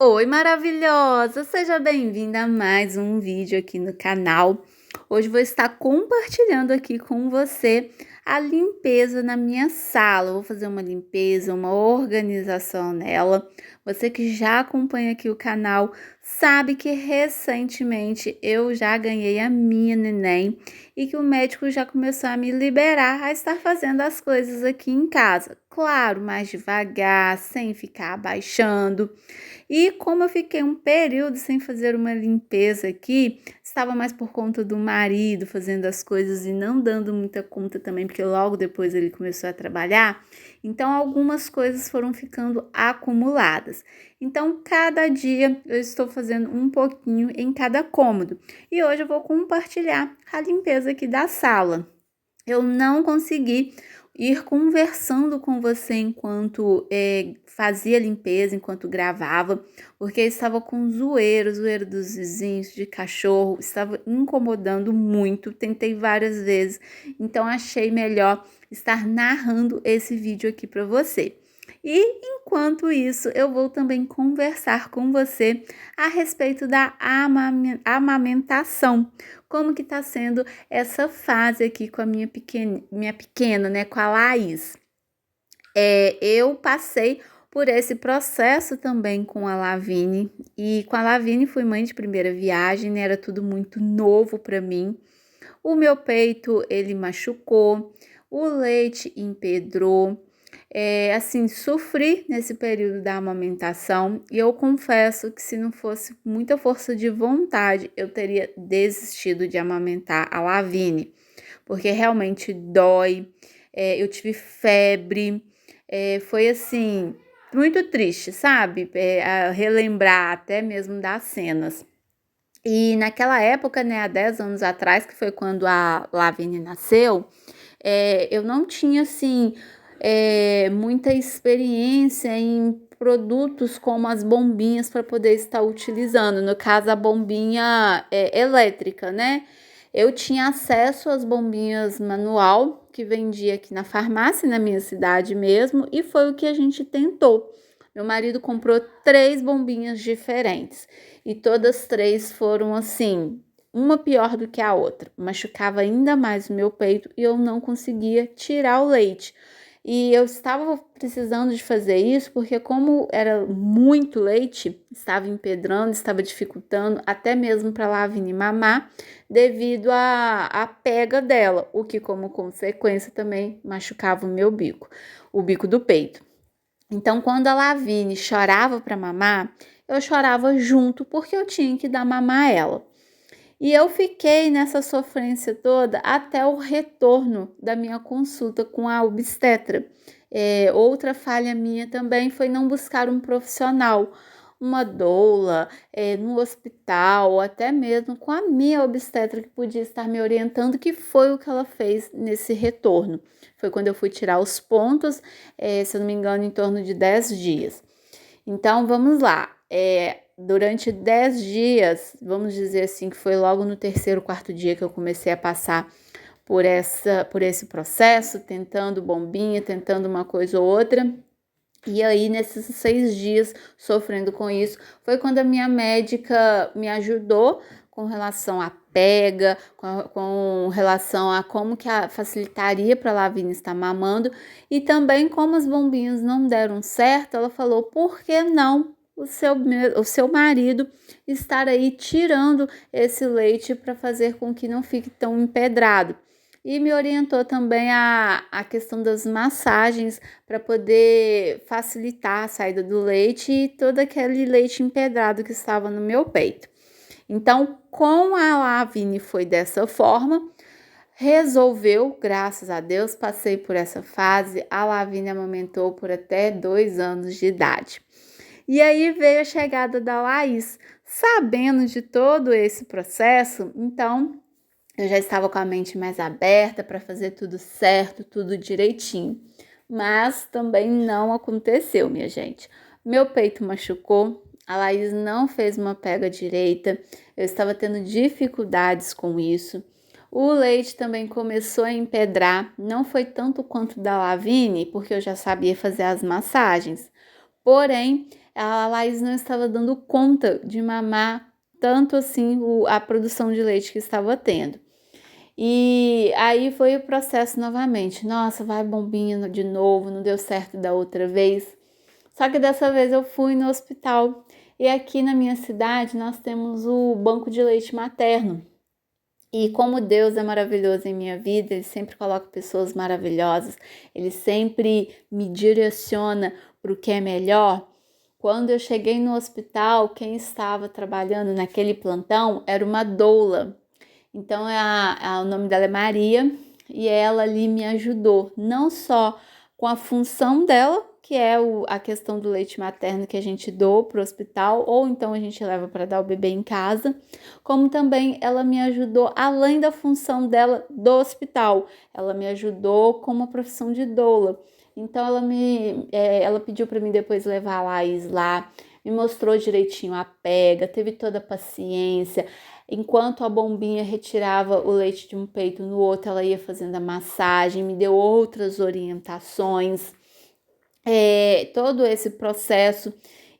Oi, maravilhosa! Seja bem-vinda a mais um vídeo aqui no canal. Hoje vou estar compartilhando aqui com você a limpeza na minha sala. Vou fazer uma limpeza, uma organização nela. Você que já acompanha aqui o canal sabe que recentemente eu já ganhei a minha neném e que o médico já começou a me liberar a estar fazendo as coisas aqui em casa. Claro, mais devagar, sem ficar abaixando. E como eu fiquei um período sem fazer uma limpeza aqui, estava mais por conta do marido fazendo as coisas e não dando muita conta também, porque logo depois ele começou a trabalhar, então algumas coisas foram ficando acumuladas. Então, cada dia eu estou fazendo um pouquinho em cada cômodo. E hoje eu vou compartilhar a limpeza aqui da sala. Eu não consegui ir conversando com você enquanto fazia limpeza, enquanto gravava, porque estava com zoeiro dos vizinhos, de cachorro, estava incomodando muito, tentei várias vezes, então achei melhor estar narrando esse vídeo aqui para você. E enquanto isso, eu vou também conversar com você a respeito da amamentação. Como que tá sendo essa fase aqui com a minha pequena, né, com a Laís. Eu passei por esse processo também com a Lavine, e com a Lavine fui mãe de primeira viagem, né, era tudo muito novo para mim. O meu peito, ele machucou, o leite empedrou, assim, sofri nesse período da amamentação e eu confesso que se não fosse muita força de vontade, eu teria desistido de amamentar a Lavine, porque realmente dói, eu tive febre, foi assim, muito triste, sabe? A relembrar até mesmo das cenas. E naquela época, né, há 10 anos atrás, que foi quando a Lavine nasceu, eu não tinha, assim, muita experiência em produtos como as bombinhas para poder estar utilizando, no caso a bombinha elétrica, né? Eu tinha acesso às bombinhas manual que vendia aqui na farmácia, na minha cidade mesmo, e foi o que a gente tentou. Meu marido comprou 3 bombinhas diferentes e todas 3 foram assim, uma pior do que a outra. Machucava ainda mais o meu peito e eu não conseguia tirar o leite. E eu estava precisando de fazer isso porque, como era muito leite, estava empedrando, estava dificultando até mesmo para a Lavine mamar, devido à pega dela, o que, como consequência, também machucava o meu bico, o bico do peito. Então, quando a Lavine chorava para mamar, eu chorava junto porque eu tinha que dar mamar a ela. E eu fiquei nessa sofrência toda até o retorno da minha consulta com a obstetra. Outra falha minha também foi não buscar um profissional, uma doula, no hospital, ou até mesmo com a minha obstetra que podia estar me orientando, que foi o que ela fez nesse retorno. Foi quando eu fui tirar os pontos, se eu não me engano, em torno de 10 dias. Então, vamos lá. Durante 10 dias, vamos dizer assim, que foi logo no terceiro, quarto dia que eu comecei a passar por esse processo, tentando bombinha, tentando uma coisa ou outra. E aí, nesses 6 dias sofrendo com isso, foi quando a minha médica me ajudou com relação à pega, com relação a como que facilitaria para a Lavine estar mamando, e também como as bombinhas não deram certo, ela falou, por que não o seu marido estar aí tirando esse leite para fazer com que não fique tão empedrado? E me orientou também a questão das massagens para poder facilitar a saída do leite e todo aquele leite empedrado que estava no meu peito. Então, com a Lavine foi dessa forma, resolveu, graças a Deus, passei por essa fase, a Lavine amamentou por até 2 anos de idade. E aí veio a chegada da Laís. Sabendo de todo esse processo, então eu já estava com a mente mais aberta para fazer tudo certo, tudo direitinho. Mas também não aconteceu, minha gente. Meu peito machucou, a Laís não fez uma pega direita, eu estava tendo dificuldades com isso. O leite também começou a empedrar, não foi tanto quanto da Lavine, porque eu já sabia fazer as massagens. Porém, a Laís não estava dando conta de mamar tanto assim a produção de leite que estava tendo. E aí foi o processo novamente. Nossa, vai bombinha de novo, não deu certo da outra vez. Só que dessa vez eu fui no hospital. E aqui na minha cidade nós temos o banco de leite materno. E como Deus é maravilhoso em minha vida, Ele sempre coloca pessoas maravilhosas, Ele sempre me direciona para o que é melhor. Quando eu cheguei no hospital, quem estava trabalhando naquele plantão era uma doula. Então, o nome dela é Maria e ela ali me ajudou, não só com a função dela, que é a questão do leite materno que a gente doa para o hospital, ou então a gente leva para dar o bebê em casa, como também ela me ajudou além da função dela do hospital, ela me ajudou com uma profissão de doula. Então, ela pediu para mim depois levar a Laís lá, me mostrou direitinho a pega, teve toda a paciência. Enquanto a bombinha retirava o leite de um peito no outro, ela ia fazendo a massagem, me deu outras orientações, todo esse processo.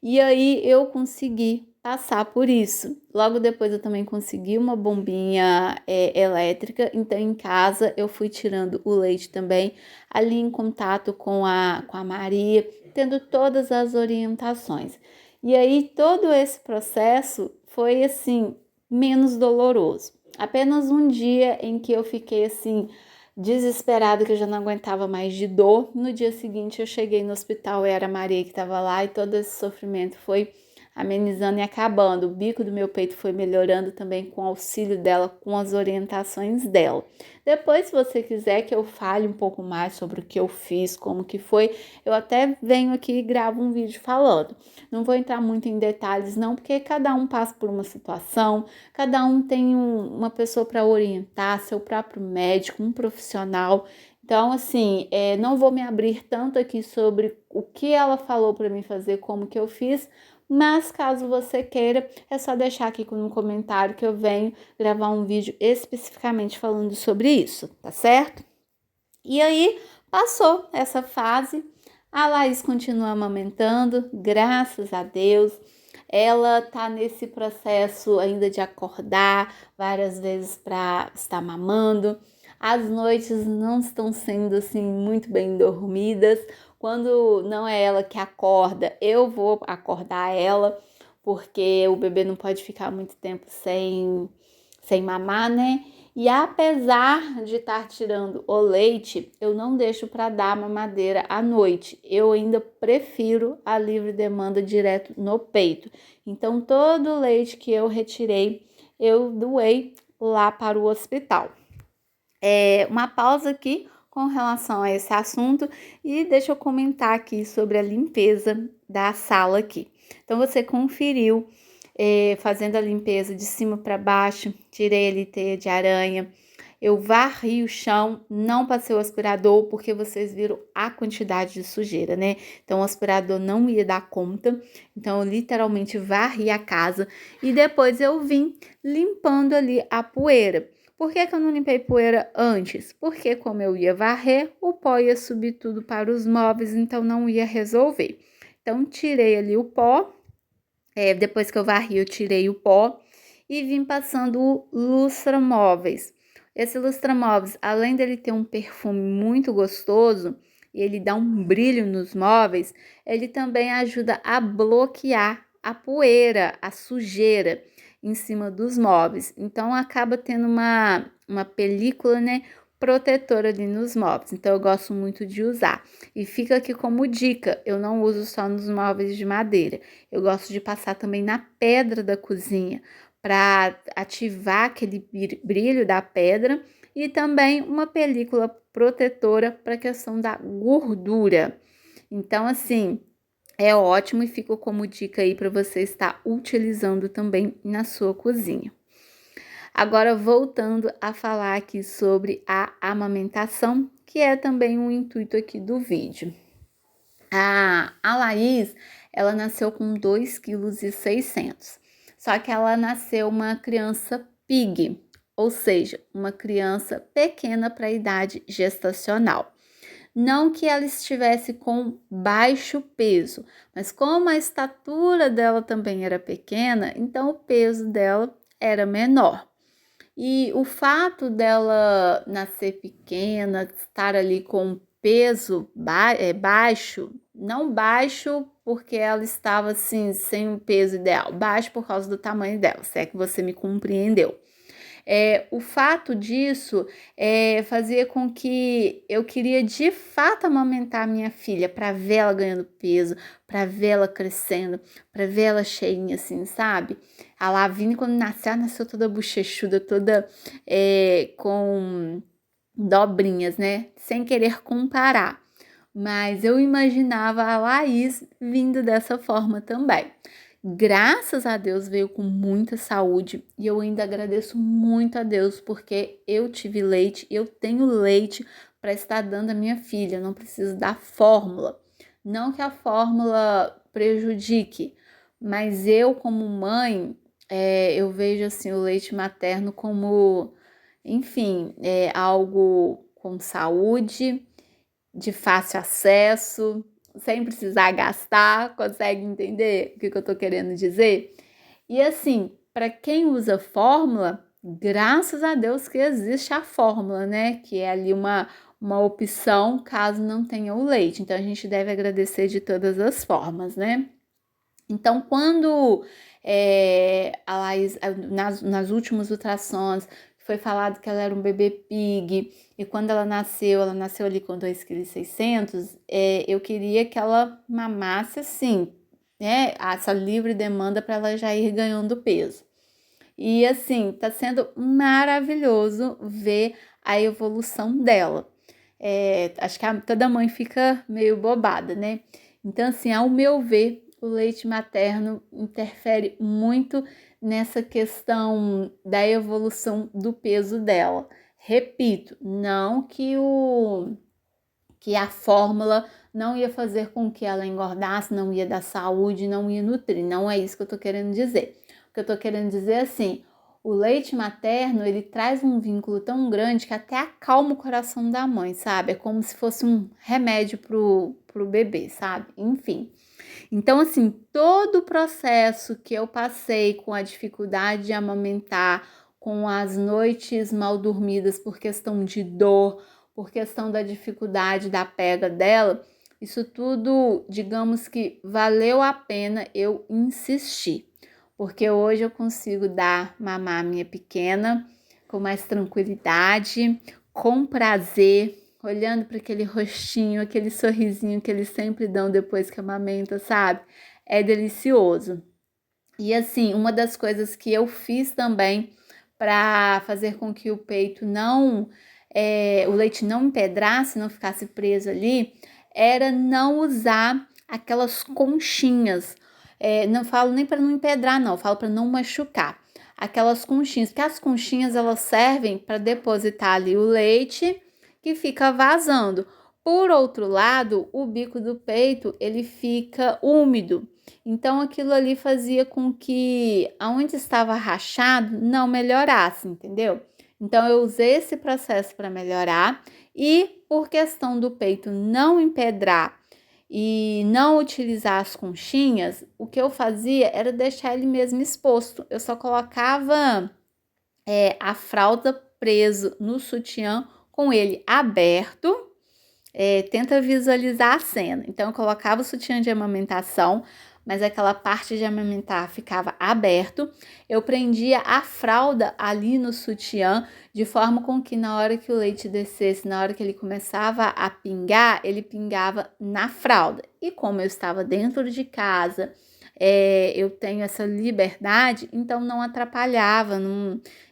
E aí eu consegui passar por isso. Logo depois eu também consegui uma bombinha elétrica, então em casa eu fui tirando o leite também, ali em contato com a Maria, tendo todas as orientações. E aí todo esse processo foi assim, menos doloroso. Apenas um dia em que eu fiquei assim, desesperada, que eu já não aguentava mais de dor. No dia seguinte eu cheguei no hospital, era a Maria que estava lá e todo esse sofrimento foi amenizando e acabando. O bico do meu peito foi melhorando também com o auxílio dela, com as orientações dela. Depois, se você quiser que eu fale um pouco mais sobre o que eu fiz, como que foi, eu até venho aqui e gravo um vídeo falando. Não vou entrar muito em detalhes não, porque cada um passa por uma situação, cada um tem uma pessoa para orientar, seu próprio médico, um profissional. Então, assim, não vou me abrir tanto aqui sobre o que ela falou para mim fazer, como que eu fiz, mas caso você queira, é só deixar aqui no comentário que eu venho gravar um vídeo especificamente falando sobre isso, tá certo? E aí, passou essa fase, a Laís continua amamentando, graças a Deus. Ela tá nesse processo ainda de acordar várias vezes para estar mamando. As noites não estão sendo assim muito bem dormidas. Quando não é ela que acorda, eu vou acordar ela, porque o bebê não pode ficar muito tempo sem mamar, né? E apesar de estar tirando o leite, eu não deixo para dar mamadeira à noite. Eu ainda prefiro a livre demanda direto no peito. Então, todo o leite que eu retirei, eu doei lá para o hospital. Uma pausa aqui com relação a esse assunto e deixa eu comentar aqui sobre a limpeza da sala aqui. Então, você conferiu fazendo a limpeza de cima para baixo, tirei ali teia de aranha, eu varri o chão, não passei o aspirador porque vocês viram a quantidade de sujeira, né? Então o aspirador não ia dar conta, então eu literalmente varri a casa e depois eu vim limpando ali a poeira. Por que eu não limpei poeira antes? Porque como eu ia varrer, o pó ia subir tudo para os móveis, então não ia resolver. Então tirei ali o pó. Depois que eu varri, eu tirei o pó e vim passando o lustramóveis. Esse lustramóveis, além dele ter um perfume muito gostoso e ele dá um brilho nos móveis, ele também ajuda a bloquear a poeira, a sujeira em cima dos móveis. Então acaba tendo uma película, né, protetora ali nos móveis. Então eu gosto muito de usar. E fica aqui como dica, eu não uso só nos móveis de madeira. Eu gosto de passar também na pedra da cozinha para ativar aquele brilho da pedra e também uma película protetora para a questão da gordura. Então, assim, é ótimo e fica como dica aí para você estar utilizando também na sua cozinha. Agora, voltando a falar aqui sobre a amamentação, que é também um intuito aqui do vídeo. A Laís, ela nasceu com 2,6 kg, só que ela nasceu uma criança pig, ou seja, uma criança pequena para a idade gestacional. Não que ela estivesse com baixo peso, mas como a estatura dela também era pequena, então o peso dela era menor. E o fato dela nascer pequena, estar ali com peso baixo, não baixo porque ela estava assim, sem um peso ideal, baixo por causa do tamanho dela, se é que você me compreendeu. O fato disso fazia com que eu queria de fato amamentar minha filha para ver ela ganhando peso, para ver ela crescendo, para ver ela cheinha assim, sabe? A Lavínia, quando nasceu, ela nasceu toda bochechuda, toda com dobrinhas, né? Sem querer comparar. Mas eu imaginava a Laís vindo dessa forma também. Graças a Deus veio com muita saúde e eu ainda agradeço muito a Deus porque eu tive leite, eu tenho leite para estar dando à minha filha, não preciso da fórmula. Não que a fórmula prejudique, mas eu como mãe, eu vejo assim o leite materno como, enfim, algo com saúde, de fácil acesso, sem precisar gastar, consegue entender o que eu tô querendo dizer? E assim, para quem usa fórmula, graças a Deus que existe a fórmula, né? Que é ali uma opção caso não tenha o leite. Então a gente deve agradecer de todas as formas, né? Então, quando a Laís, nas últimas ultrassons, foi falado que ela era um bebê pig, e quando ela nasceu ali com 2,6 kg, eu queria que ela mamasse assim, né? Essa livre demanda para ela já ir ganhando peso. E assim, tá sendo maravilhoso ver a evolução dela. Acho que toda mãe fica meio bobada, né? Então, assim, ao meu ver, o leite materno interfere muito nessa questão da evolução do peso dela. Repito, não que a fórmula não ia fazer com que ela engordasse, não ia dar saúde, não ia nutrir. Não é isso que eu tô querendo dizer. O que eu tô querendo dizer é assim, o leite materno, ele traz um vínculo tão grande que até acalma o coração da mãe, sabe? É como se fosse um remédio pro bebê, sabe? Enfim. Então, assim, todo o processo que eu passei com a dificuldade de amamentar, com as noites mal dormidas por questão de dor, por questão da dificuldade da pega dela, isso tudo, digamos que valeu a pena eu insistir, porque hoje eu consigo dar mamar a minha pequena com mais tranquilidade, com prazer, olhando para aquele rostinho, aquele sorrisinho que eles sempre dão depois que amamenta, sabe? É delicioso. E assim, uma das coisas que eu fiz também para fazer com que o peito o leite não empedrasse, não ficasse preso ali, era não usar aquelas conchinhas. Não falo nem para não empedrar, não, falo para não machucar. Aquelas conchinhas, porque as conchinhas elas servem para depositar ali o leite que fica vazando. Por outro lado, o bico do peito ele fica úmido. Então aquilo ali fazia com que aonde estava rachado não melhorasse, entendeu? Então eu usei esse processo para melhorar e por questão do peito não empedrar e não utilizar as conchinhas, o que eu fazia era deixar ele mesmo exposto. Eu só colocava a fralda preso no sutiã com ele aberto. Tenta visualizar a cena. Então, eu colocava o sutiã de amamentação, mas aquela parte de amamentar ficava aberto. Eu prendia a fralda ali no sutiã, de forma com que na hora que o leite descesse, na hora que ele começava a pingar, ele pingava na fralda. E como eu estava dentro de casa, eu tenho essa liberdade, então não atrapalhava,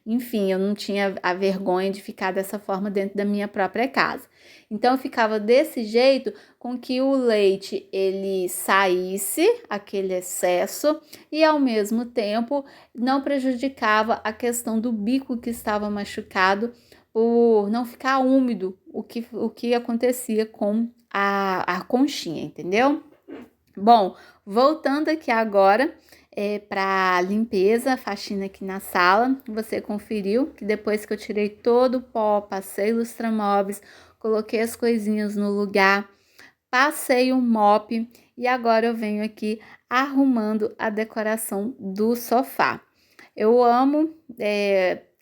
enfim, eu não tinha a vergonha de ficar dessa forma dentro da minha própria casa. Então, eu ficava desse jeito com que o leite ele saísse, aquele excesso, e ao mesmo tempo não prejudicava a questão do bico que estava machucado por não ficar úmido, o que acontecia com a conchinha, entendeu? Bom, voltando aqui agora para limpeza, faxina aqui na sala, você conferiu que depois que eu tirei todo o pó, passei lustramóveis, coloquei as coisinhas no lugar, passei o mop e agora eu venho aqui arrumando a decoração do sofá. Eu amo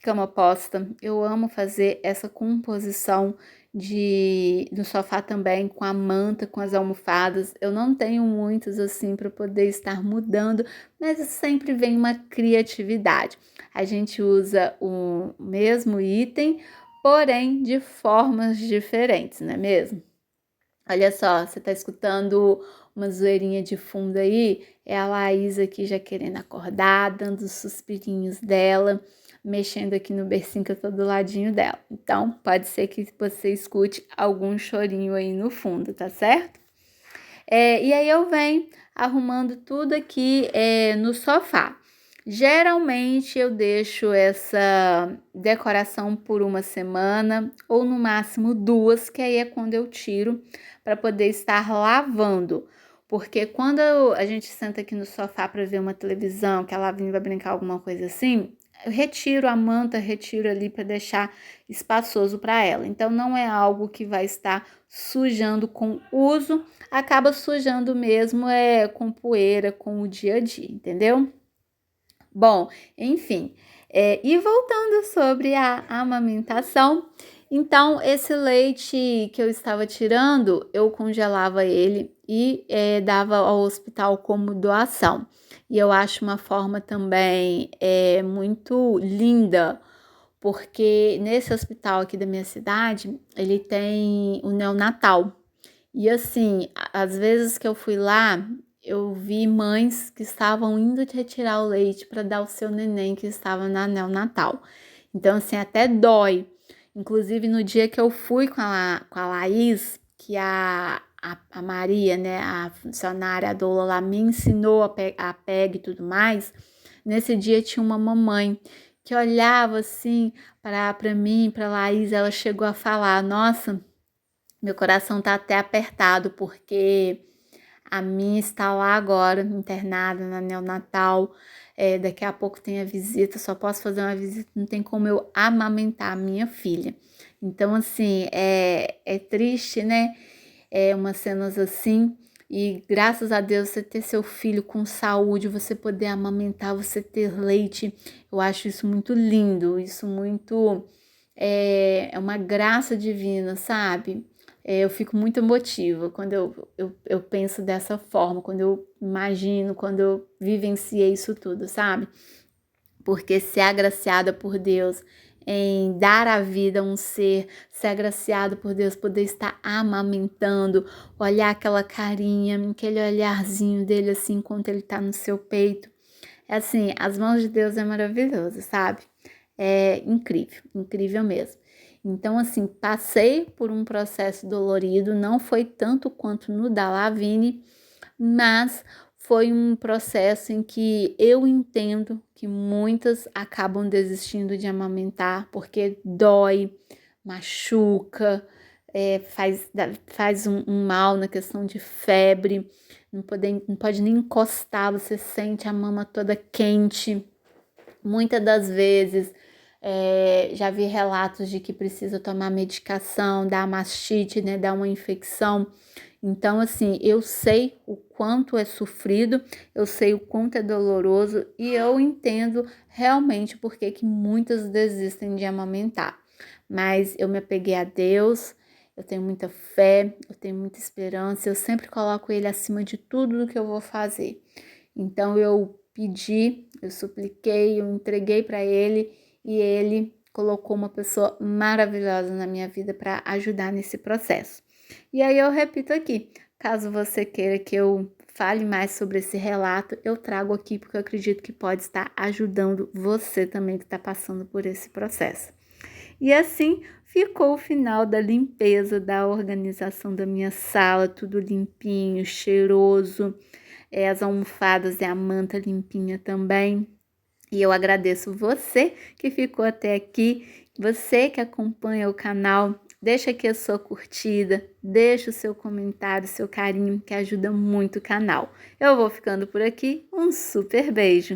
cama posta, eu amo fazer essa composição do sofá também, com a manta, com as almofadas. Eu não tenho muitos assim para poder estar mudando, mas sempre vem uma criatividade. A gente usa o mesmo item, porém de formas diferentes, não é mesmo? Olha só, você tá escutando uma zoeirinha de fundo aí? É a Laís aqui já querendo acordar, dando os suspirinhos dela, mexendo aqui no bercinho que eu tô do ladinho dela. Então, pode ser que você escute algum chorinho aí no fundo, tá certo? E aí eu venho arrumando tudo aqui no sofá. Geralmente eu deixo essa decoração por uma semana ou no máximo 2, que aí é quando eu tiro para poder estar lavando. Porque quando a gente senta aqui no sofá para ver uma televisão, que a Lavínia vai brincar alguma coisa assim, eu retiro a manta, retiro ali para deixar espaçoso para ela. Então não é algo que vai estar sujando com uso, acaba sujando mesmo com poeira, com o dia a dia, entendeu? Bom, enfim, e voltando sobre a amamentação, então esse leite que eu estava tirando, eu congelava ele e dava ao hospital como doação. E eu acho uma forma também muito linda, porque nesse hospital aqui da minha cidade, ele tem o neonatal. E assim, às vezes que eu fui lá, eu vi mães que estavam indo retirar o leite para dar ao seu neném que estava na neonatal. Então, assim, até dói. Inclusive, no dia que eu fui com a Laís, que a Maria, né, a funcionária, a doula lá, me ensinou a PEG e tudo mais, nesse dia tinha uma mamãe que olhava assim para mim, para Laís, ela chegou a falar: nossa, meu coração tá até apertado porque a minha está lá agora, internada na neonatal. Daqui a pouco tem a visita, só posso fazer uma visita, não tem como eu amamentar a minha filha. Então, assim, é triste, né? Umas cenas assim. E graças a Deus você ter seu filho com saúde, você poder amamentar, você ter leite. Eu acho isso muito lindo, isso muito é uma graça divina, sabe? Eu fico muito emotiva quando eu penso dessa forma, quando eu imagino, quando eu vivenciei isso tudo, sabe? Porque ser agraciada por Deus em dar a vida a um ser agraciado por Deus, poder estar amamentando, olhar aquela carinha, aquele olharzinho dele assim, enquanto ele tá no seu peito. É assim, as mãos de Deus é maravilhoso, sabe? É incrível, incrível mesmo. Então, assim, passei por um processo dolorido, não foi tanto quanto no da Lavínia, mas foi um processo em que eu entendo que muitas acabam desistindo de amamentar porque dói, machuca, faz um mal na questão de febre, não pode nem encostar, você sente a mama toda quente. Muitas das vezes já vi relatos de que precisa tomar medicação, dar mastite, né, dar uma infecção. Então, assim, eu sei o quanto é sofrido, eu sei o quanto é doloroso e eu entendo realmente por que muitas desistem de amamentar. Mas eu me apeguei a Deus, eu tenho muita fé, eu tenho muita esperança, eu sempre coloco Ele acima de tudo do que eu vou fazer. Então, eu pedi, eu supliquei, eu entreguei para Ele e Ele colocou uma pessoa maravilhosa na minha vida para ajudar nesse processo. E aí eu repito aqui, caso você queira que eu fale mais sobre esse relato, eu trago aqui porque eu acredito que pode estar ajudando você também que está passando por esse processo. E assim ficou o final da limpeza, da organização da minha sala, tudo limpinho, cheiroso, as almofadas e a manta limpinha também. E eu agradeço você que ficou até aqui, você que acompanha o canal. Deixa aqui a sua curtida, deixa o seu comentário, seu carinho, que ajuda muito o canal. Eu vou ficando por aqui, um super beijo!